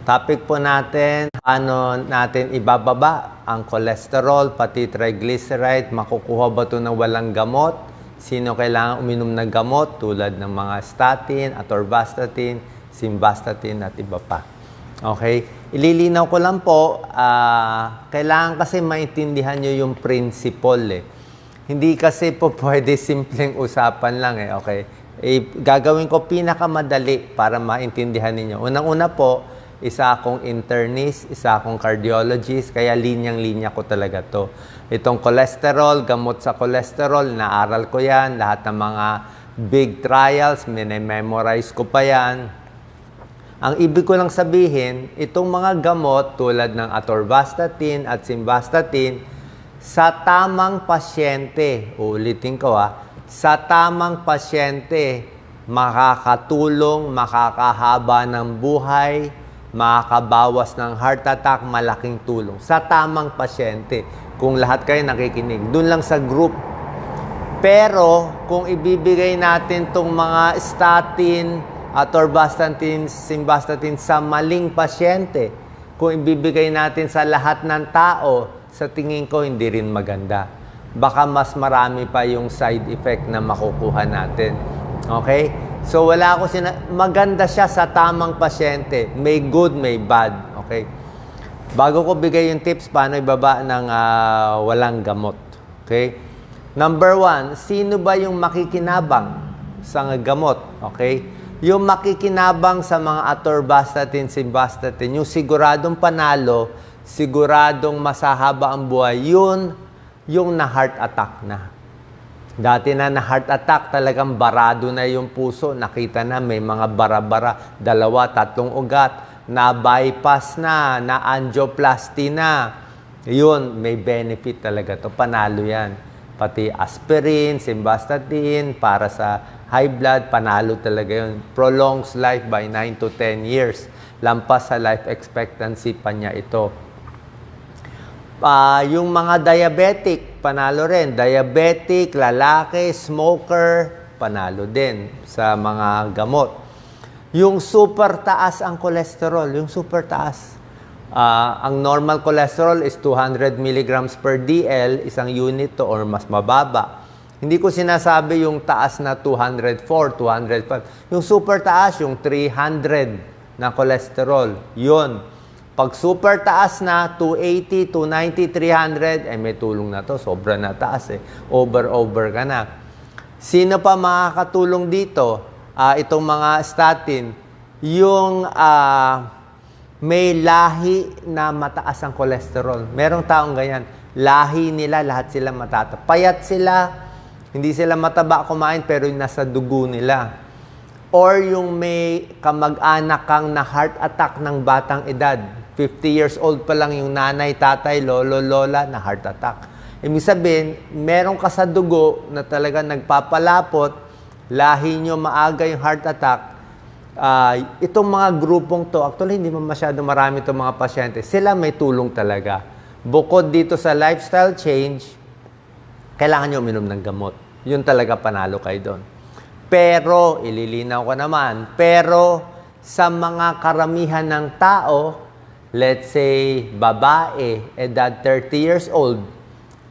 Topic po natin, paano natin ibababa ang cholesterol, pati triglyceride, makukuha ba ito ng walang gamot? Sino kailangan uminom ng gamot tulad ng mga statin, atorvastatin, simvastatin at iba pa. Okay? Ililinaw ko lang po, kailangan kasi maintindihan nyo yung principle. Hindi kasi po pwede simpleng usapan lang. Okay? Gagawin ko pinakamadali para maintindihan ninyo. Unang-una po, isa akong internist, isa akong cardiologist, kaya linyang-linya ko talaga to. Itong cholesterol, gamot sa cholesterol, naaral ko yan, lahat ng mga big trials, memorize ko pa yan. Ang ibig ko lang sabihin, itong mga gamot tulad ng atorvastatin at simvastatin, sa tamang pasyente, ulitin ko sa tamang pasyente, makakatulong, makakahaba ng buhay, makakabawas ng heart attack, malaking tulong. Sa tamang pasyente, kung lahat kayo nakikinig, dun lang sa group. Pero, kung ibibigay natin tong mga statin, atorvastatin, simvastatin sa maling pasyente, kung ibibigay natin sa lahat ng tao, sa tingin ko hindi rin maganda. Baka mas marami pa yung side effect na makukuha natin. Okay? So, wala ako maganda siya sa tamang pasyente. May good, may bad. Okay? Bago ko bigay yung tips, paano ibaba ng walang gamot. Okay? Number 1, sino ba yung makikinabang sa gamot? Okay? Yung makikinabang sa mga atorvastatin, simvastatin, yung siguradong panalo, siguradong masahaba ang buhay, yun yung na-heart attack na. Dati na heart attack, talagang barado na yung puso. Nakita na may mga bara-bara, 2, 3 ugat, na-bypass na, na-angioplasty na. Yun, may benefit talaga to. Panalo yan. Pati aspirin, simvastatin, para sa high blood, panalo talaga yun. Prolongs life by 9 to 10 years. Lampas sa life expectancy pa niya ito. Yung mga diabetic, panalo rin. Diabetic, lalaki, smoker, panalo din sa mga gamot. Yung super taas ang cholesterol, yung super taas. Ang normal cholesterol is 200 milligrams per DL, isang unit to or mas mababa. Hindi ko sinasabi yung taas na 204, 205. Yung super taas, yung 300 na cholesterol, yun. Pag super taas na, 280, 290, 300, may tulong na to. Sobra na taas Over ka na. Sino pa makakatulong dito? Itong mga statin. Yung may lahi na mataas ang cholesterol. Merong taong ganyan. Lahi nila, lahat sila matata. Payat sila, hindi sila mataba kumain, pero yung nasa dugo nila. Or yung may kamag-anak kang na heart attack ng batang edad. 50 years old pa lang yung nanay, tatay, lolo, lola na heart attack. Ibig sabihin, meron ka sa dugo na talaga nagpapalapot, lahi nyo maaga yung heart attack. Itong mga grupong to, actually hindi masyado marami itong mga pasyente, sila may tulong talaga. Bukod dito sa lifestyle change, kailangan nyo uminom ng gamot. Yun talaga panalo kayo doon. Pero, ililinaw ko naman, pero sa mga karamihan ng tao, let's say, babae, edad 30 years old.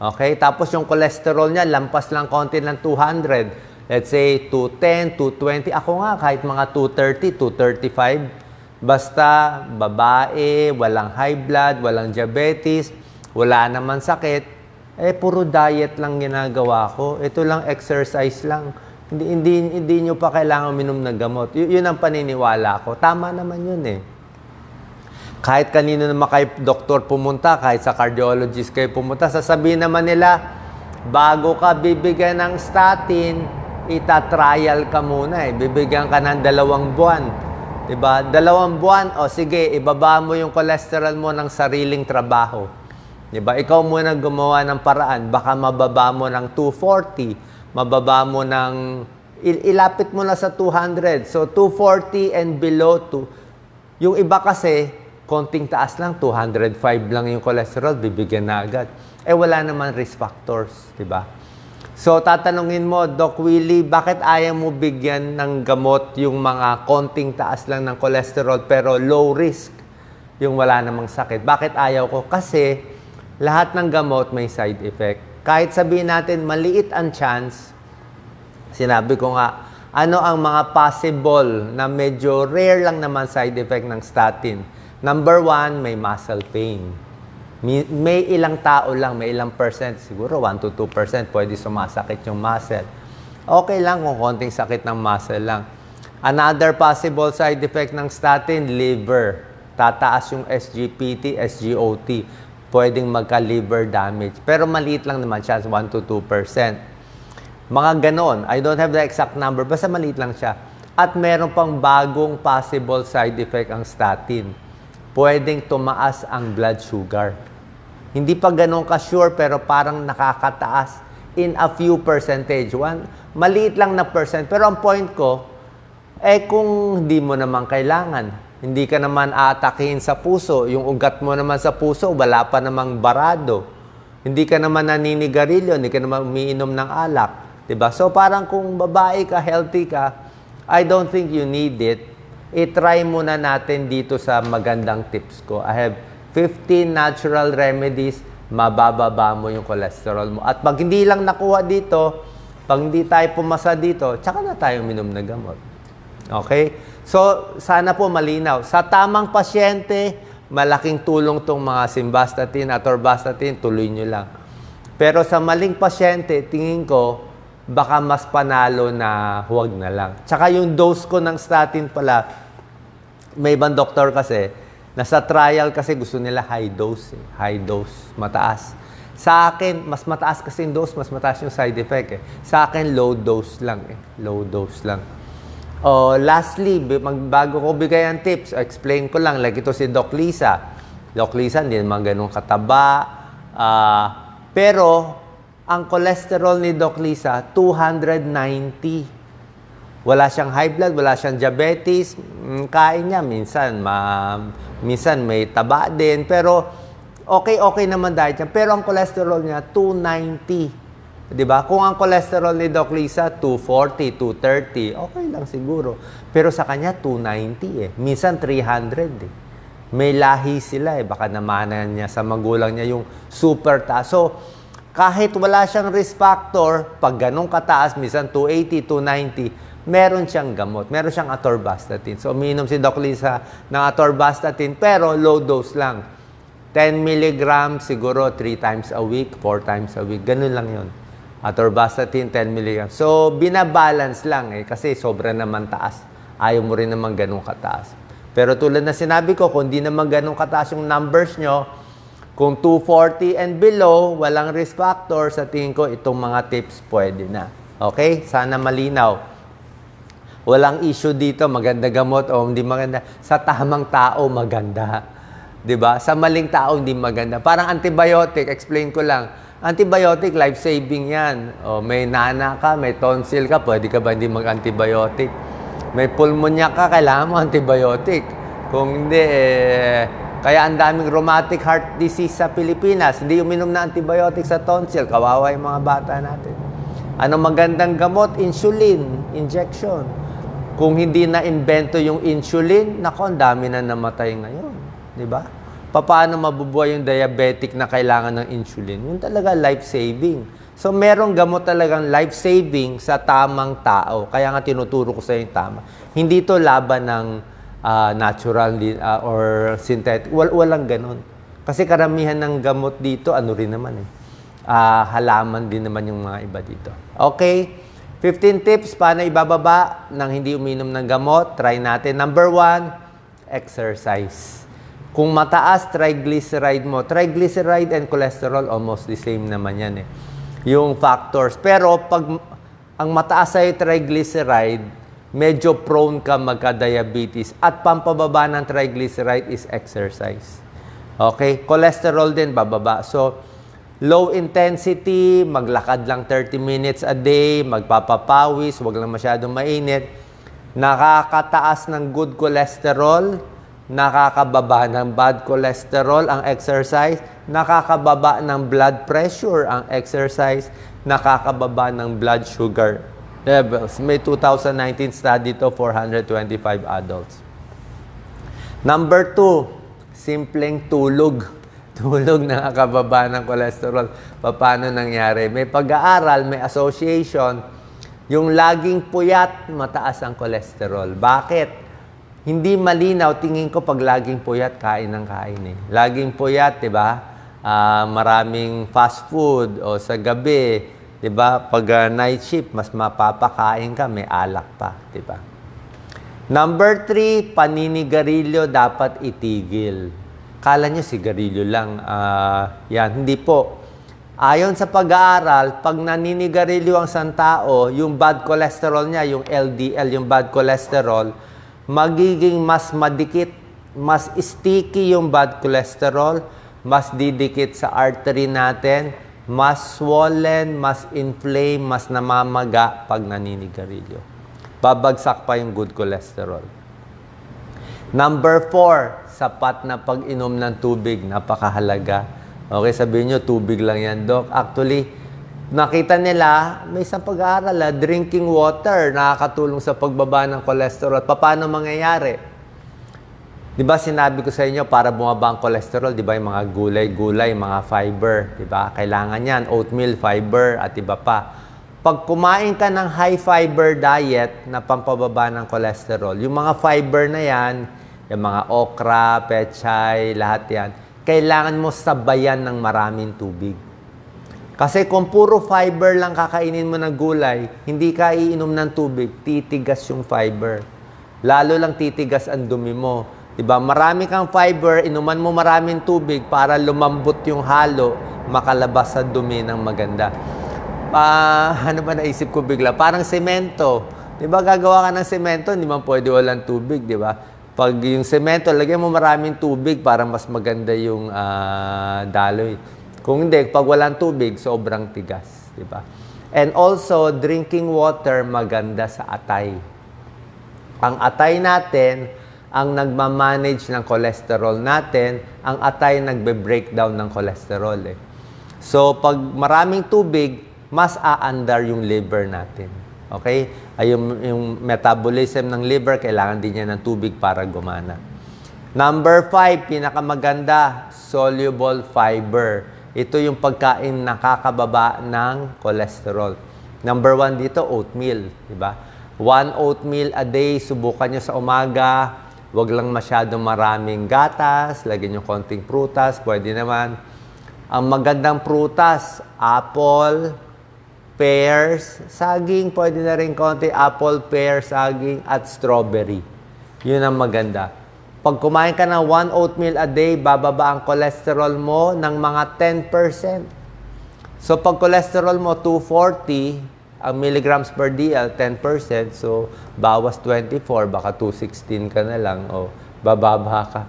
Okay? Tapos yung cholesterol niya, lampas lang konti ng 200. Let's say, 210, 220. Ako nga, kahit mga 230, 235. Basta, babae, walang high blood, walang diabetes, wala naman sakit. Puro diet lang ginagawa ko. Ito lang, exercise lang. Hindi nyo pa kailangan uminom ng gamot. Yun ang paniniwala ko. Tama naman yun Kahit kanino naman kayo doktor pumunta, kahit sa cardiologist kayo pumunta, sasabihin naman nila, bago ka bibigyan ng statin, ita-trial ka muna Bibigyan ka ng 2 buwan. Diba? 2 buwan, sige, ibaba mo yung cholesterol mo ng sariling trabaho. Diba? Ikaw muna gumawa ng paraan. Baka mababa mo ng 240, mababa mo ng, ilapit mo na sa 200. So, 240 and below, yung iba kasi, konting taas lang, 205 lang yung cholesterol, bibigyan na agad. Wala naman risk factors, di ba? So, tatanungin mo, Doc Willie, bakit ayaw mo bigyan ng gamot yung mga konting taas lang ng cholesterol pero low risk? yung wala namang sakit. Bakit ayaw ko? Kasi lahat ng gamot may side effect. Kahit sabihin natin maliit ang chance, sinabi ko nga, ano ang mga possible na medyo rare lang naman side effect ng statin? Number 1, may muscle pain. May ilang tao lang, may ilang percent, siguro 1 to 2% pwede sumasakit yung muscle. Okay lang kung konting sakit ng muscle lang. Another possible side effect ng statin, liver. Tataas yung SGPT, SGOT. Pwedeng magka-liver damage. Pero maliit lang naman siya, 1 to 2%. Mga ganon. I don't have the exact number, basta maliit lang siya. At meron pang bagong possible side effect ang statin. Pwedeng tumaas ang blood sugar. Hindi pa ganon ka-sure, pero parang nakakataas in a few percentage. Maliit lang na percent. Pero ang point ko, kung hindi mo naman kailangan, hindi ka naman aatakihin sa puso, yung ugat mo naman sa puso, wala pa namang barado. Hindi ka naman naninigarilyo, hindi ka naman umiinom ng alak. Diba? So parang kung babae ka, healthy ka, I don't think you need it. I-try muna natin dito sa magandang tips ko. I have 15 natural remedies, mabababa mo yung cholesterol mo. At pag hindi lang nakuha dito, pag hindi tayo pumasa dito, tsaka na tayo minom na gamot. Okay? So, sana po malinaw. Sa tamang pasyente, malaking tulong tong mga simvastatin at atorvastatin, tuloy nyo lang. Pero sa maling pasyente, tingin ko, baka mas panalo na huwag na lang. Tsaka yung dose ko ng statin pala, may ibang doktor kasi, nasa trial kasi gusto nila high dose. High dose, mataas. Sa akin, mas mataas kasi yung dose, mas mataas yung side effect. Sa akin, low dose lang. Low dose lang. Lastly, bago ko bigay ang tips, explain ko lang, like ito si Doc Lisa. Doc Lisa, hindi naman ganun kataba. Pero, ang cholesterol ni Doc Lisa, 290. Wala siyang high blood, wala siyang diabetes. Kain niya, minsan may taba din. Pero, okay naman diet niya. Pero ang cholesterol niya, 290. Diba? Kung ang cholesterol ni Doc Lisa, 240, 230, okay lang siguro. Pero sa kanya, 290 Minsan 300 May lahi sila Baka namanan niya sa magulang niya yung super taas. So, kahit wala siyang risk factor, pag ganun kataas, minsan 280, 290, meron siyang gamot. Meron siyang atorvastatin. So, uminom si Doc Lisa ng atorvastatin, pero low dose lang. 10 mg siguro 3 times a week, 4 times a week. Ganun lang yun. Atorvastatin, 10 mg. So, binabalance lang kasi sobra naman taas. Ayaw mo rin naman ganun kataas. Pero tulad na sinabi ko, kung di naman ganun kataas yung numbers nyo, kung 240 and below, walang risk factor, sa tingin ko, itong mga tips pwede na. Okay? Sana malinaw. Walang issue dito, maganda gamot o hindi maganda. Sa tamang tao, maganda. 'Di ba? Sa maling tao, hindi maganda. Parang antibiotic, explain ko lang. Antibiotic, life-saving yan. May nana ka, may tonsil ka, pwede ka ba hindi mag-antibiotic? May pulmonya ka, kailangan mo antibiotic. Kung hindi, kaya ang daming rheumatic heart disease sa Pilipinas. Hindi uminom na antibiotic sa tonsil. Kawawa yung mga bata natin. Ano magandang gamot? Insulin, injection. Kung hindi na-invento yung insulin, nako, ang dami na namatay ngayon. Di ba? Paano mabubuhay yung diabetic na kailangan ng insulin? Yun talaga life-saving. So, merong gamot talagang life-saving sa tamang tao. Kaya nga tinuturo ko sa yung tama. Hindi to laban ng natural or synthetic. Walang ganun. Kasi karamihan ng gamot dito, ano rin naman halaman din naman yung mga iba dito. Okay? 15 tips paano ibababa nang hindi uminom ng gamot. Try natin. Number 1, exercise. Kung mataas triglyceride mo, triglyceride and cholesterol almost the same naman yan yung factors. Pero pag ang mataas ay triglyceride, medyo prone ka magka-diabetes. At pampababa ng triglyceride is exercise. Okay? Cholesterol din bababa. So, low intensity, maglakad lang 30 minutes a day, magpapapawis, wag lang masyadong mainit. Nakakataas ng good cholesterol, nakakababa ng bad cholesterol ang exercise, nakakababa ng blood pressure ang exercise, nakakababa ng blood sugar levels. May 2019 study to 425 adults. Number 2, simpleng tulog. Tulog nakakababa ng cholesterol. Paano nangyari? May pag-aaral, may association. Yung laging puyat, mataas ang cholesterol. Bakit? Hindi malinaw, tingin ko pag laging puyat, kain ng kain eh. Laging puyat, di ba? Maraming fast food o sa gabi, di ba? Pag night shift, mas mapapakain ka, may alak pa, di ba? Number 3, paninigarilyo dapat itigil. Kala nyo sigarilyo lang. Yan, hindi po. Ayon sa pag-aaral, pag naninigarilyo ang isang tao, yung bad cholesterol niya, yung LDL, yung bad cholesterol, magiging mas madikit, mas sticky yung bad cholesterol, mas didikit sa artery natin, mas swollen, mas inflame, mas namamaga pag naninigarilyo. Babagsak pa yung good cholesterol. Number 4, sapat na pag-inom ng tubig, napakahalaga. Okay, sabihin nyo, tubig lang yan, Doc. Actually, nakita nila, may isang pag-aaral, drinking water, nakakatulong sa pagbaba ng cholesterol. Paano mangyayari? Di ba sinabi ko sa inyo, para bumaba ang cholesterol, di ba yung mga gulay-gulay, mga fiber, di ba? Kailangan yan, oatmeal, fiber, at iba pa. Pag kumain ka ng high fiber diet na pampababa ng cholesterol, yung mga fiber na yan, yung mga okra, pechay, lahat yan, kailangan mo sabayan ng maraming tubig. Kasi kung puro fiber lang kakainin mo ng gulay, hindi ka iinom ng tubig, titigas yung fiber. Lalo lang titigas ang dumi mo. Diba? Marami kang fiber, inuman mo maraming tubig para lumambot yung halo, makalabas sa dumi ng maganda. Ano ba naisip ko bigla? Parang semento. Diba gagawa ka ng semento, hindi man pwede walang tubig, diba? Pag yung semento, lagyan mo maraming tubig para mas maganda yung daloy. Kung hindi, pag walang tubig, sobrang tigas. Diba? And also, drinking water maganda sa atay. Ang atay natin, ang nagmamanage ng cholesterol natin, ang atay nagbe-breakdown ng cholesterol. So, pag maraming tubig, mas aandar yung liver natin. Okay? Ay yung metabolism ng liver, kailangan din niya ng tubig para gumana. Number 5, pinakamaganda, soluble fiber. Ito yung pagkain nakakababa ng cholesterol. Number 1 dito, oatmeal. Diba? 1 oatmeal a day, subukan nyo sa umaga. Huwag lang masyadong maraming gatas, lagyan nyo konting prutas, pwede naman. Ang magandang prutas, apple, pears, saging, pwede na rin konti, apple, pear, saging, at strawberry. Yun ang maganda. Pag kumain ka ng 1 oatmeal a day, bababa ang cholesterol mo ng mga 10%. So, pag cholesterol mo 240, ang milligrams per DL, 10%. So, bawas 24, baka 216 ka na lang, o bababa ka.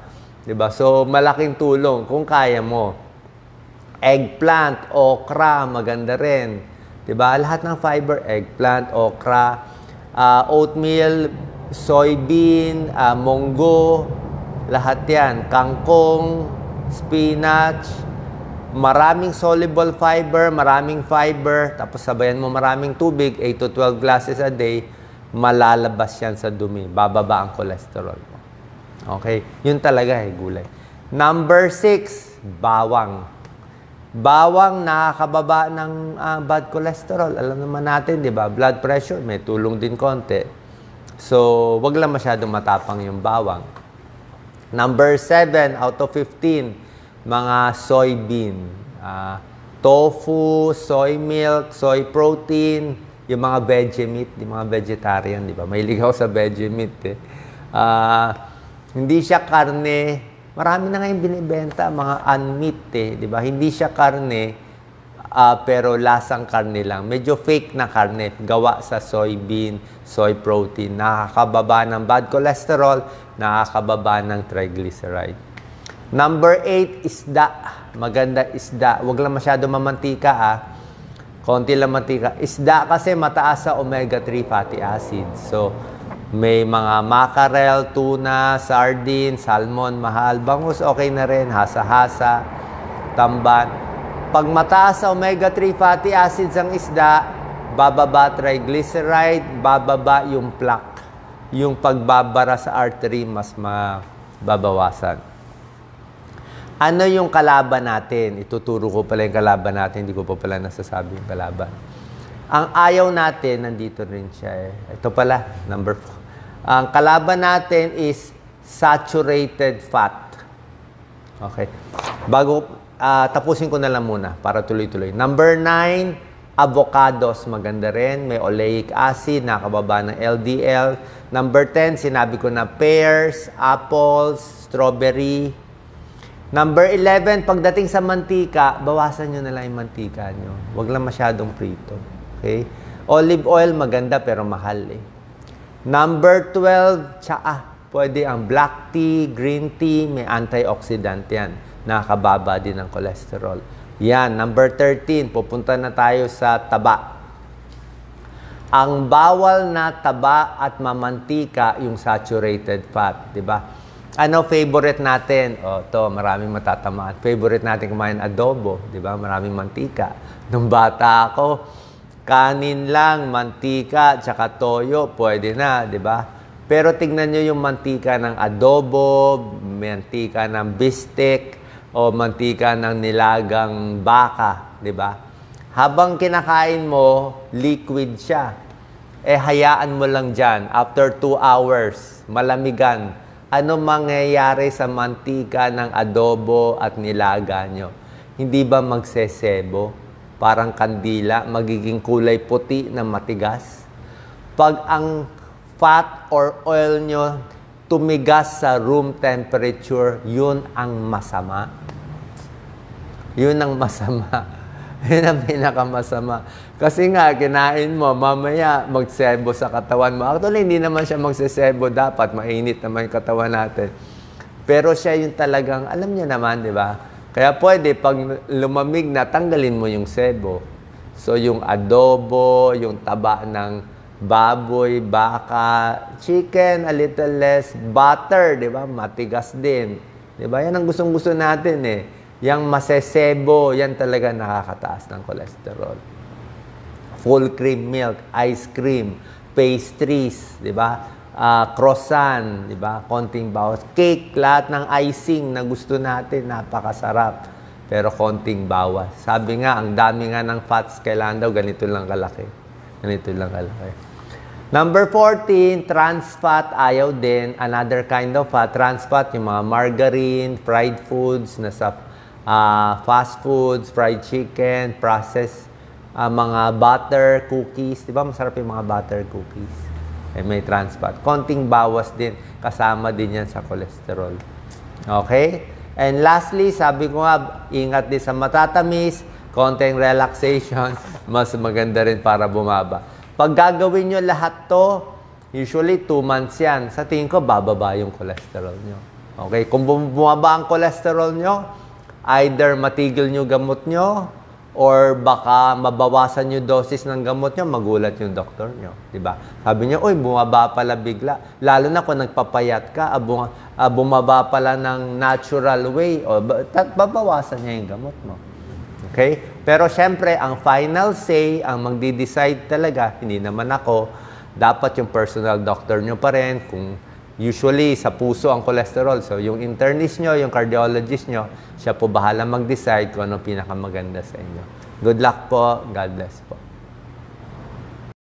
Diba? So, malaking tulong kung kaya mo. Eggplant, okra, maganda rin. Diba? Lahat ng fiber, eggplant, okra, oatmeal, soybean, munggo, lahat yan. Kangkong, spinach, maraming soluble fiber, maraming fiber, tapos sabayan mo maraming tubig, 8 to 12 glasses a day, malalabas yan sa dumi. Bababa ang cholesterol mo. Okay? Yun talaga gulay. Number 6, bawang. Bawang nakakababa ng bad cholesterol. Alam naman natin, di ba? Blood pressure, may tulong din konti. So, wag lang masyadong matapang yung bawang. Number 7 out of 15, mga soybean. Tofu, soy milk, soy protein, yung mga veggie meat, yung mga vegetarian, di ba? Mahilig ako sa veggie meat. Hindi siya karne. Marami na ngayon binibenta, mga unmeat, di ba? Hindi siya karne, pero lasang karne lang. Medyo fake na karne, gawa sa soybean, soy protein. Nakakababa ng bad cholesterol, nakakababa ng triglyceride. Number 8, isda. Maganda isda. Huwag lang masyado mamantika, Konti lang mantika. Isda kasi mataas sa omega-3 fatty acids. So, may mga mackerel, tuna, sardine, salmon, mahal. Bangus, okay na rin. Hasa-hasa, tamban. Pag mataas sa omega-3 fatty acids ang isda, bababa triglyceride, bababa yung plaque. Yung pagbabara sa artery, mas mababawasan. Ano yung kalaban natin? Ituturo ko pala yung kalaban natin, hindi ko pa pala nasasabi yung kalaban. Ang ayaw natin, nandito rin siya eh. Ito pala, number 4. Ang kalaban natin is saturated fat. Okay. Bago, tapusin ko na lang muna para tuloy-tuloy. Number 9, avocados, maganda rin. May oleic acid, nakababa ng LDL. Number 10, sinabi ko na pears, apples, strawberry. Number 11, pagdating sa mantika, bawasan nyo na lang yung mantika nyo. Huwag lang masyadong prito. Okay? Olive oil, maganda pero mahal eh. Number 12, tsaa. Pwede ang black tea, green tea, may antioxidant yan. Nakakababa din ng cholesterol. Yan, number 13, pupunta na tayo sa taba. Ang bawal na taba at mamantika, yung saturated fat, di ba? Ano favorite natin? O, to, maraming matatamaan. Favorite natin kumain adobo, di ba? Maraming mantika. Nung bata ako, kanin lang, mantika, tsaka toyo, pwede na, di ba? Pero tignan nyo yung mantika ng adobo, mantika ng bistek, o mantika ng nilagang baka, di ba? Habang kinakain mo, liquid siya. Hayaan mo lang dyan. After 2 hours, malamigan. Ano mangyayari sa mantika ng adobo at nilaga nyo? Hindi ba magsesebo? Parang kandila, magiging kulay puti na matigas? Pag ang fat or oil nyo tumigas sa room temperature, yun ang masama. Yun ang masama. Yun ang pinakamasama. Kasi nga, kinain mo, mamaya magsebo sa katawan mo. Actually, hindi naman siya magsesebo dapat. Mainit naman yung katawan natin. Pero siya yung talagang, alam niya naman, di ba? Kaya pwede, pag lumamig na, tanggalin mo yung sebo. So, yung adobo, yung taba ng baboy, baka, chicken, a little less, butter, di ba? Matigas din. Di ba? Yan ang gustong-gusto natin eh. Yang masesebo, yan talaga nakakataas ng cholesterol. Full cream milk, ice cream, pastries, di ba? Croissant, di ba? Konting bawas. Cake, lahat ng icing na gusto natin, napakasarap. Pero konting bawas. Sabi nga, ang dami nga ng fats, kailangan daw ganito lang kalaki. Ganito lang kalaki. Number 14, trans fat, ayaw din. Another kind of fat. Trans fat, yung mga margarine, fried foods, nasa fast foods, fried chicken, processed, mga butter, cookies. Di ba masarap yung mga butter cookies? May trans fat. Konting bawas din. Kasama din yan sa cholesterol. Okay? And lastly, sabi ko nga, ingat din sa matatamis, konting relaxation, mas maganda rin para bumaba. Pag gagawin nyo lahat to, usually 2 months yan. Sa tingin ko, bababa yung cholesterol nyo. Okay? Kung bumaba ang cholesterol nyo, either matigil nyo gamot nyo, or baka mabawasan nyo dosis ng gamot nyo, magulat yung doktor nyo. Diba? Sabi nyo, uy, bumaba pala bigla. Lalo na kung nagpapayat ka, bumaba pala ng natural way, o babawasan niya yung gamot mo. Okay? Pero syempre, ang final say, ang magdi-decide talaga, hindi naman ako, dapat yung personal doctor nyo pa rin. Kung usually sa puso ang cholesterol, so yung internist nyo, yung cardiologist nyo, siya po bahala mag-decide kung ano pinakamaganda sa inyo. Good luck po. God bless po.